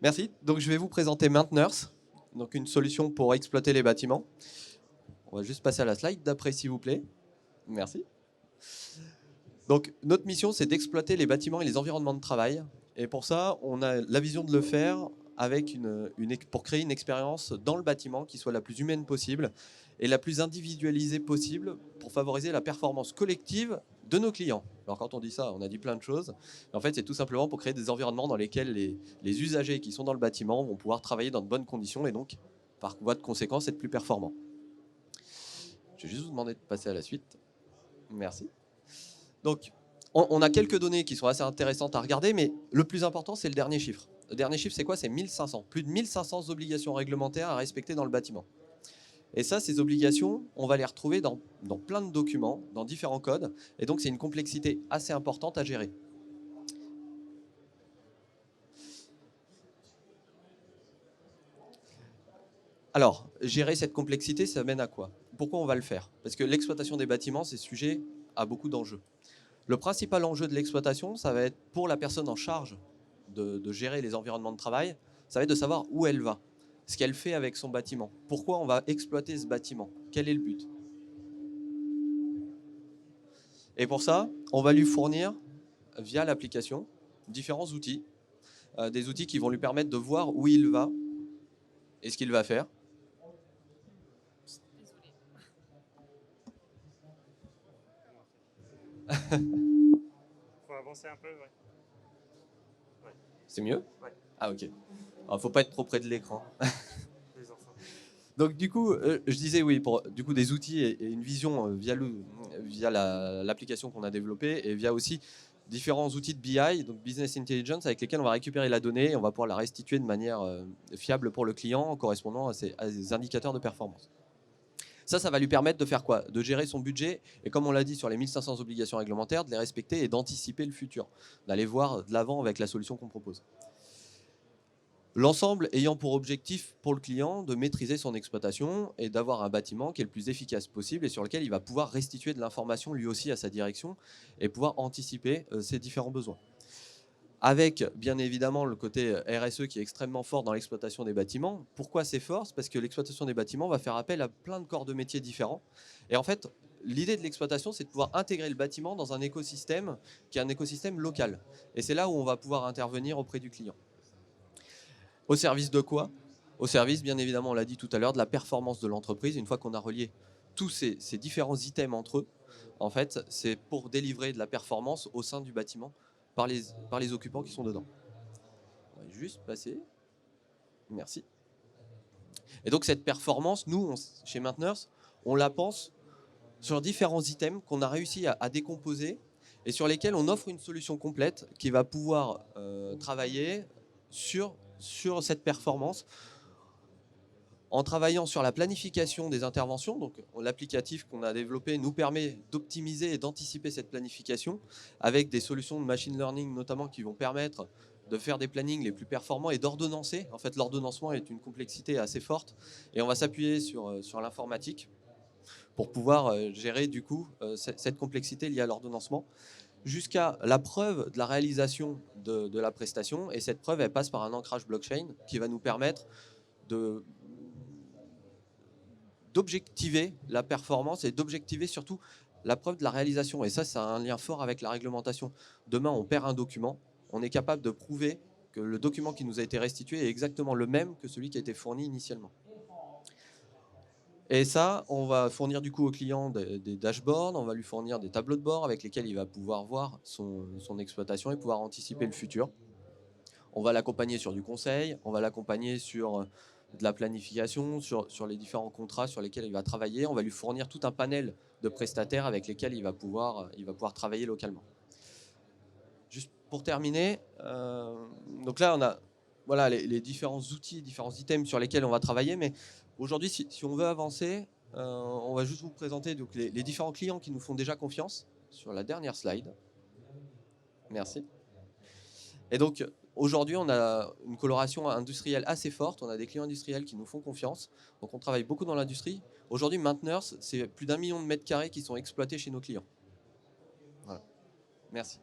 Merci. Donc, je vais vous présenter Maintenance, donc une solution pour exploiter les bâtiments. On va juste passer à la slide d'après, s'il vous plaît. Merci. Donc, notre mission, c'est d'exploiter les bâtiments et les environnements de travail. Et pour ça, on a la vision de le faire avec pour créer une expérience dans le bâtiment qui soit la plus humaine possible et la plus individualisée possible pour favoriser la performance collective de nos clients. Alors quand on dit ça, on a dit plein de choses. En fait, c'est tout simplement pour créer des environnements dans lesquels les usagers qui sont dans le bâtiment vont pouvoir travailler dans de bonnes conditions et donc, par voie de conséquence, être plus performants. Je vais juste vous demander de passer à la suite. Merci. Donc, on a quelques données qui sont assez intéressantes à regarder, mais le plus important, c'est le dernier chiffre. Le dernier chiffre, c'est quoi? C'est 1500. Plus de 1500 obligations réglementaires à respecter dans le bâtiment. Et ça, ces obligations, on va les retrouver dans plein de documents, dans différents codes. Et donc, c'est une complexité assez importante à gérer. Alors, gérer cette complexité, ça mène à quoi? Pourquoi on va le faire? Parce que l'exploitation des bâtiments, c'est sujet à beaucoup d'enjeux. Le principal enjeu de l'exploitation, ça va être pour la personne en charge de gérer les environnements de travail, ça va être de savoir où elle va, ce qu'elle fait avec son bâtiment, pourquoi on va exploiter ce bâtiment, quel est le but. Et pour ça, on va lui fournir, via l'application, différents outils, des outils qui vont lui permettre de voir où il va et ce qu'il va faire. Faut avancer un peu, ouais. C'est mieux? Ouais. Ah ok. Alors, faut pas être trop près de l'écran. Les enfants. Donc du coup, je disais oui, pour du coup des outils et une vision via l'application qu'on a développée et via aussi différents outils de BI, donc Business Intelligence, avec lesquels on va récupérer la donnée et on va pouvoir la restituer de manière fiable pour le client en correspondant à ces indicateurs de performance. Ça va lui permettre de faire quoi? De gérer son budget et comme on l'a dit sur les 1500 obligations réglementaires, de les respecter et d'anticiper le futur, d'aller voir de l'avant avec la solution qu'on propose. L'ensemble ayant pour objectif pour le client de maîtriser son exploitation et d'avoir un bâtiment qui est le plus efficace possible et sur lequel il va pouvoir restituer de l'information lui aussi à sa direction et pouvoir anticiper ses différents besoins. Avec bien évidemment le côté RSE qui est extrêmement fort dans l'exploitation des bâtiments. Pourquoi c'est fort? C'est parce que l'exploitation des bâtiments va faire appel à plein de corps de métiers différents. Et en fait, l'idée de l'exploitation, c'est de pouvoir intégrer le bâtiment dans un écosystème qui est un écosystème local. Et c'est là où on va pouvoir intervenir auprès du client. Au service de quoi? Au service, bien évidemment, on l'a dit tout à l'heure, de la performance de l'entreprise. Une fois qu'on a relié tous ces différents items entre eux, en fait, c'est pour délivrer de la performance au sein du bâtiment par les occupants qui sont dedans. On va juste passer. Merci. Et donc cette performance, nous, chez Maintenance, on la pense sur différents items qu'on a réussi à décomposer et sur lesquels on offre une solution complète qui va pouvoir travailler sur cette performance en travaillant sur la planification des interventions. Donc l'applicatif qu'on a développé nous permet d'optimiser et d'anticiper cette planification avec des solutions de machine learning notamment qui vont permettre de faire des plannings les plus performants et d'ordonnancer. En fait, l'ordonnancement est une complexité assez forte et on va s'appuyer sur l'informatique pour pouvoir gérer du coup cette complexité liée à l'ordonnancement jusqu'à la preuve de la réalisation de la prestation. Et cette preuve, elle passe par un ancrage blockchain qui va nous permettre d'objectiver la performance et d'objectiver surtout la preuve de la réalisation. Et ça, c'est un lien fort avec la réglementation. Demain, on perd un document, on est capable de prouver que le document qui nous a été restitué est exactement le même que celui qui a été fourni initialement. Et ça, on va fournir du coup au client des dashboards, on va lui fournir des tableaux de bord avec lesquels il va pouvoir voir son exploitation et pouvoir anticiper le futur. On va l'accompagner sur du conseil, on va l'accompagner sur de la planification, sur les différents contrats sur lesquels il va travailler. On va lui fournir tout un panel de prestataires avec lesquels il va pouvoir travailler localement. Juste pour terminer, donc là on a voilà, les différents outils, différents items sur lesquels on va travailler, mais aujourd'hui si on veut avancer, on va juste vous présenter donc, les différents clients qui nous font déjà confiance sur la dernière slide. Merci. Et donc, aujourd'hui, on a une coloration industrielle assez forte. On a des clients industriels qui nous font confiance. Donc, on travaille beaucoup dans l'industrie. Aujourd'hui, Maintenance, c'est plus d'1 million de mètres carrés qui sont exploités chez nos clients. Voilà. Merci.